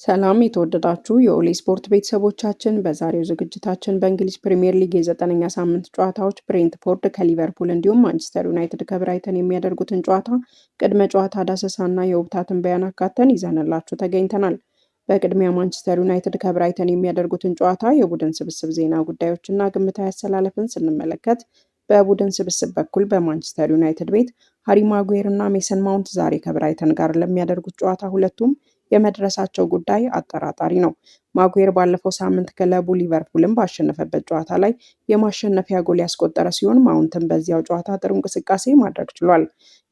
ሰላም የተወደዳችሁ የኦሌ ስፖርት ቤተሰቦቻችን፣ በዛሬው ዝግጅታችን በእንግሊዝ ፕሪምየር ሊግ የ9ኛ ሳምንት ጨዋታዎች ብሬንትፎርድ ከሊቨርፑል እንዲሁም ማንቸስተር ዩናይትድ ከብራይተን የሚያደርጉትን ጨዋታ ቅድመ ጨዋታ ዳሰሳና የወቅታ ትንበያን አካተን ይዘንላችሁ ተገኝተናል። በቅድሚያ ማንቸስተር ዩናይትድ ከብራይተን የሚያደርጉትን ጨዋታ የቡድን ስብስብ ዜና ጉዳዮችና ግምታዊ አሰላለፍን ስንመለከት በቡድን ስብስብ በኩል በማንቸስተር ዩናይትድ ቤት ሃሪ ማጉዌር እና ሜሰን ማውንት ዛሬ ከብራይተን ጋር ለሚያደርጉት ጨዋታ ሁለቱም የመድረሳቸው ጉዳይ አጠራጣሪ ነው። ማጉዌር ባለፈው ሳምንት ክለቡ ሊቨርፑልን ባሸነፈበት ጨዋታ ላይ የማሸነፊያ ጎል ያስቆጠረ ሲሆን ማውንትም በዚያው ጨዋታ ጥሩ እንቅስቃሴ ማድረግ ችሏል።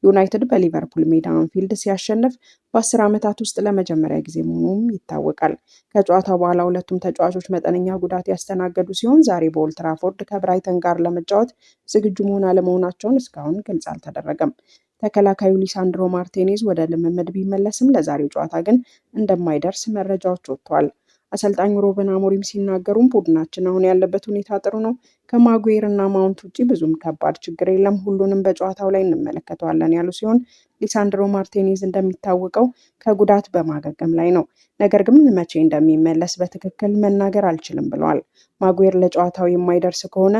ዩናይትድ በሊቨርፑል ሜዳ አንፊልድ ሲያሸንፍ በ10 ዓመታት ውስጥ ለመጀመሪያ ጊዜ መሆኑም ይታወቃል። ከጨዋታው በኋላ ሁለቱም ተጫዋቾች መጠነኛ ጉዳት ያስተናገዱ ሲሆን ዛሬ በኦልድ ትራፎርድ ከብራይተን ጋር ለመጫወት ዝግጁ መሆን አለመሆናቸውን እስካሁን ግልጽ አልተደረገም። ተከላካዩ ሊሳንድሮ ማርቲኔዝ ወደ ልምምድ ቢመለስም ለዛሬው ጨዋታ ግን እንደማይደርስ መረጃዎች ወጥተዋል። አሰልጣኙ ሩበን አሞሪም ሲናገሩም ቡድናችን አሁን ያለበት ሁኔታ ጥሩ ነው፣ ከማጉዌር እና ማውንት ውጪ ብዙም ከባድ ችግር የለም፣ ሁሉንም በጨዋታው ላይ እንመለከተዋለን ያሉ ሲሆን ሊሳንድሮ ማርቲኔዝ እንደሚታወቀው ከጉዳት በማገገም ላይ ነው። ነገር ግን መቼ እንደሚመለስ በትክክል መናገር አልችልም ብለዋል። ማጉዌር ለጨዋታው የማይደርስ ከሆነ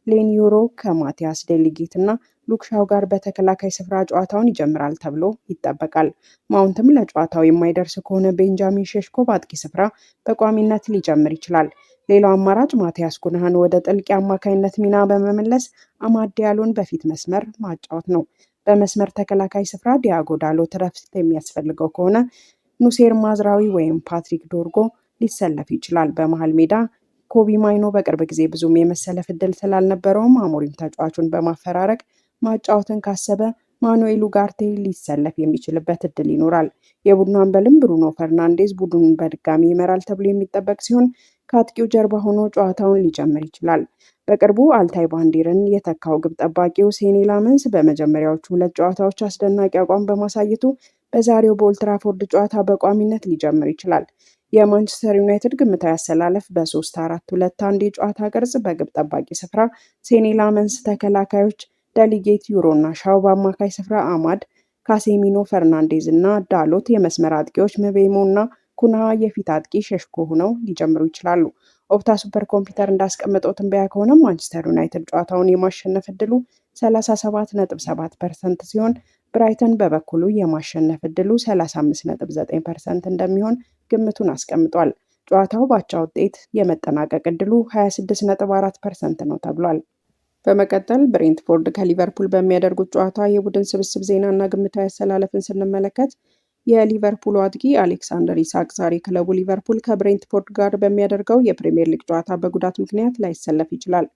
ሌኒዮሮ ከማቲያስ ዴሊጌት እና ሉክሻው ጋር በተከላካይ ስፍራ ጨዋታውን ይጀምራል ተብሎ ይጠበቃል። ማውንትም ለጨዋታው የማይደርስ ከሆነ ቤንጃሚን ሼሽኮ በአጥቂ ስፍራ በቋሚነት ሊጀምር ይችላል። ሌላው አማራጭ ማቲያስ ኩንሃን ወደ ጥልቅ የአማካይነት ሚና በመመለስ አማድ ዲያሎን በፊት መስመር ማጫወት ነው። በመስመር ተከላካይ ስፍራ ዲያጎ ዳሎት እረፍት የሚያስፈልገው ከሆነ ኑሴር ማዝራዊ ወይም ፓትሪክ ዶርጎ ሊሰለፍ ይችላል። በመሃል ሜዳ ኮቢ ማይኖ በቅርብ ጊዜ ብዙም የመሰለፍ እድል ስላልነበረውም አሞሪም ተጫዋቹን በማፈራረቅ ማጫወትን ካሰበ ማኑኤል ኡጋርቴ ሊሰለፍ የሚችልበት እድል ይኖራል። የቡድኑ አምበልም ብሩኖ ፈርናንዴዝ ቡድኑን በድጋሚ ይመራል ተብሎ የሚጠበቅ ሲሆን ከአጥቂው ጀርባ ሆኖ ጨዋታውን ሊጀምር ይችላል። በቅርቡ አልታይ ባንዲርን የተካው ግብ ጠባቂው ሴኒ ላመንስ በመጀመሪያዎቹ 2 ጨዋታዎች አስደናቂ አቋም በማሳየቱ በዛሬው በኦልድ ትራፎርድ ጨዋታ በቋሚነት ሊጀምር ይችላል። የማንቸስተር ዩናይትድ ግምታዊ አሰላለፍ በ3-4-2-1 የጨዋታ ቅርጽ በግብ ጠባቂ ስፍራ ሴኒ ላመንስ፣ ተከላካዮች ዴሊጌት፣ ዩሮ እና ሻው፣ በአማካይ ስፍራ አማድ፣ ካሴሚኖ፣ ፈርናንዴዝ እና ዳሎት፣ የመስመር አጥቂዎች ምቤሞ እና ኩንሃ፣ የፊት አጥቂ ሸሽኮ ሆነው ሊጀምሩ ይችላሉ። ኦፕታ ሱፐር ኮምፒውተር እንዳስቀመጠው ትንበያ ከሆነ ማንቸስተር ዩናይትድ ጨዋታውን የማሸነፍ እድሉ 37.7% ሲሆን ብራይተን በበኩሉ የማሸነፍ እድሉ 35.9% እንደሚሆን ግምቱን አስቀምጧል። ጨዋታው በአቻ ውጤት የመጠናቀቅ እድሉ 26.4% ነው ተብሏል። በመቀጠል ብሬንትፎርድ ከሊቨርፑል በሚያደርጉት ጨዋታ የቡድን ስብስብ ዜናና ግምታዊ አሰላለፍን ስንመለከት የሊቨርፑል አጥቂ አሌክሳንደር ኢሳክ ዛሬ ክለቡ ሊቨርፑል ከብሬንትፎርድ ጋር በሚያደርገው የፕሪምየር ሊግ ጨዋታ በጉዳት ምክንያት ላይሰለፍ ይችላል።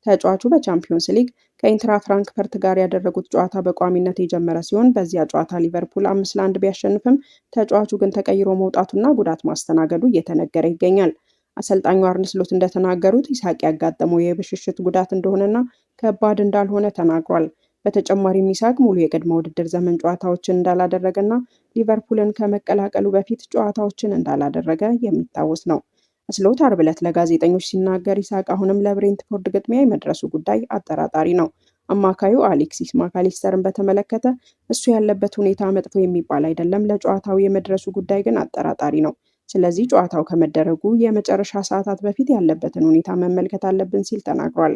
ተጫዋቹ በቻምፒዮንስ ሊግ ከኢንትራ ፍራንክፈርት ጋር ያደረጉት ጨዋታ በቋሚነት የጀመረ ሲሆን በዚያ ጨዋታ ሊቨርፑል 5-1 ቢያሸንፍም ተጫዋቹ ግን ተቀይሮ መውጣቱና ጉዳት ማስተናገዱ እየተነገረ ይገኛል። አሰልጣኙ አርነ ስሎት እንደተናገሩት ኢሳቅ ያጋጠመው የብሽሽት ጉዳት እንደሆነና ከባድ እንዳልሆነ ተናግሯል። በተጨማሪም ኢሳቅ ሙሉ የቅድመ ውድድር ዘመን ጨዋታዎችን እንዳላደረገና ሊቨርፑልን ከመቀላቀሉ በፊት ጨዋታዎችን እንዳላደረገ የሚታወስ ነው። ስሎት አርብ ዕለት ለጋዜጠኞች ሲናገር ኢሳቅ አሁንም ለብሬንትፎርድ ግጥሚያ የመድረሱ ጉዳይ አጠራጣሪ ነው። አማካዩ አሌክሲስ ማካሊስተርን በተመለከተ እሱ ያለበት ሁኔታ መጥፎ የሚባል አይደለም፣ ለጨዋታው የመድረሱ ጉዳይ ግን አጠራጣሪ ነው። ስለዚህ ጨዋታው ከመደረጉ የመጨረሻ ሰዓታት በፊት ያለበትን ሁኔታ መመልከት አለብን ሲል ተናግሯል።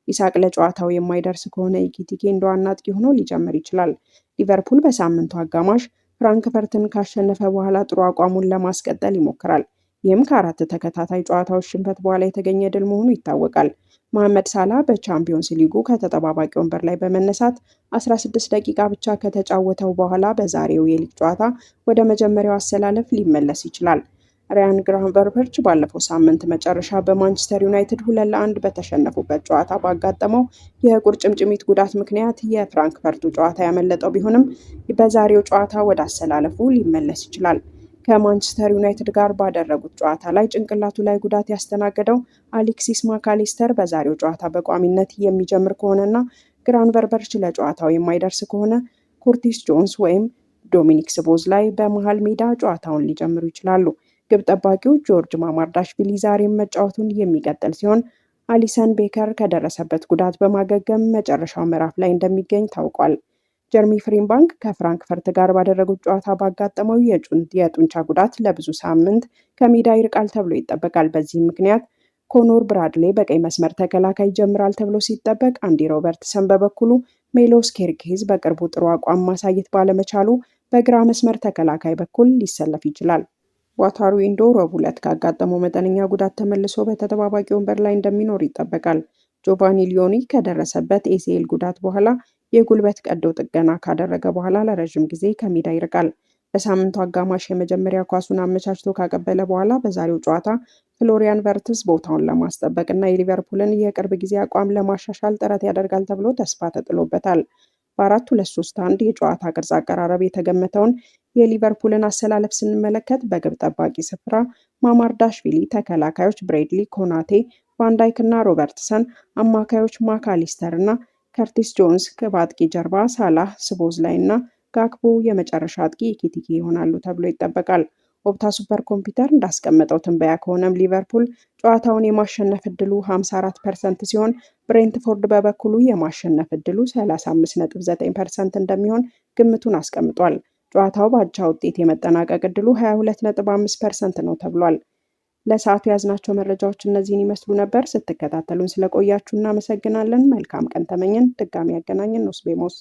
ኢሳቅ ለጨዋታው የማይደርስ ከሆነ ኢኪቲኬ እንደ ዋና አጥቂ ሆኖ ሊጀምር ይችላል። ሊቨርፑል በሳምንቱ አጋማሽ ፍራንክፈርትን ካሸነፈ በኋላ ጥሩ አቋሙን ለማስቀጠል ይሞክራል። ይህም ከ4 ተከታታይ ጨዋታዎች ሽንፈት በኋላ የተገኘ ድል መሆኑ ይታወቃል። መሐመድ ሳላ በቻምፒዮንስ ሊጉ ከተጠባባቂ ወንበር ላይ በመነሳት 16 ደቂቃ ብቻ ከተጫወተው በኋላ በዛሬው የሊግ ጨዋታ ወደ መጀመሪያው አሰላለፍ ሊመለስ ይችላል። ራያን ግራቨንበርች ባለፈው ሳምንት መጨረሻ በማንቸስተር ዩናይትድ 2-1 በተሸነፉበት ጨዋታ ባጋጠመው የቁርጭምጭሚት ጉዳት ምክንያት የፍራንክፈርቱ ጨዋታ ያመለጠው ቢሆንም በዛሬው ጨዋታ ወደ አሰላለፉ ሊመለስ ይችላል። ከማንቸስተር ዩናይትድ ጋር ባደረጉት ጨዋታ ላይ ጭንቅላቱ ላይ ጉዳት ያስተናገደው አሌክሲስ ማካሊስተር በዛሬው ጨዋታ በቋሚነት የሚጀምር ከሆነና ግራቨንበርች ለጨዋታው የማይደርስ ከሆነ ኩርቲስ ጆንስ ወይም ዶሚኒክ ስቦዝ ላይ በመሃል ሜዳ ጨዋታውን ሊጀምሩ ይችላሉ። ግብ ጠባቂው ጆርጅ ማማርዳሽቪሊ ዛሬም መጫወቱን የሚቀጥል ሲሆን አሊሰን ቤከር ከደረሰበት ጉዳት በማገገም መጨረሻው ምዕራፍ ላይ እንደሚገኝ ታውቋል። ጀርሚ ፍሪምባንክ ከፍራንክፈርት ጋር ባደረጉት ጨዋታ ባጋጠመው የጡንቻ ጉዳት ለብዙ ሳምንት ከሜዳ ይርቃል ተብሎ ይጠበቃል። በዚህም ምክንያት ኮኖር ብራድሌ በቀይ መስመር ተከላካይ ይጀምራል ተብሎ ሲጠበቅ፣ አንዲ ሮበርትሰን በበኩሉ ሜሎስ ኬርኬዝ በቅርቡ ጥሩ አቋም ማሳየት ባለመቻሉ በግራ መስመር ተከላካይ በኩል ሊሰለፍ ይችላል። ዋታሩ ኢንዶ ረቡዕ ዕለት ካጋጠመው መጠነኛ ጉዳት ተመልሶ በተጠባባቂ ወንበር ላይ እንደሚኖር ይጠበቃል። ጆቫኒ ሊዮኒ ከደረሰበት ኤሲኤል ጉዳት በኋላ የጉልበት ቀዶ ጥገና ካደረገ በኋላ ለረዥም ጊዜ ከሜዳ ይርቃል። በሳምንቱ አጋማሽ የመጀመሪያ ኳሱን አመቻችቶ ካቀበለ በኋላ በዛሬው ጨዋታ ፍሎሪያን ቨርትዝ ቦታውን ለማስጠበቅ እና የሊቨርፑልን የቅርብ ጊዜ አቋም ለማሻሻል ጥረት ያደርጋል ተብሎ ተስፋ ተጥሎበታል። በ4-2-3-1 የጨዋታ ቅርጽ አቀራረብ የተገመተውን የሊቨርፑልን አሰላለፍ ስንመለከት በግብ ጠባቂ ስፍራ ማማርዳሽቪሊ፣ ተከላካዮች ብሬድሊ፣ ኮናቴ፣ ቫንዳይክ እና ሮበርትሰን፣ አማካዮች ማካሊስተር እና ከርቲስ ጆንስ፣ ከአጥቂ ጀርባ ሳላህ፣ ስቦዝላይ እና ጋክፖ፣ የመጨረሻ አጥቂ ኢኪቲኬ ይሆናሉ ተብሎ ይጠበቃል። ኦፕታ ሱፐር ኮምፒውተር እንዳስቀመጠው ትንበያ ከሆነም ሊቨርፑል ጨዋታውን የማሸነፍ እድሉ 54% ሲሆን ብሬንትፎርድ በበኩሉ የማሸነፍ እድሉ 35.9% እንደሚሆን ግምቱን አስቀምጧል። ጨዋታው በአቻ ውጤት የመጠናቀቅ እድሉ 22.5% ነው ተብሏል። ለሰዓቱ ያዝናቸው መረጃዎች እነዚህን ይመስሉ ነበር። ስትከታተሉን ስለቆያችሁ እናመሰግናለን። መልካም ቀን ተመኘን። ድጋሚ ያገናኘን ኖስቤሞስ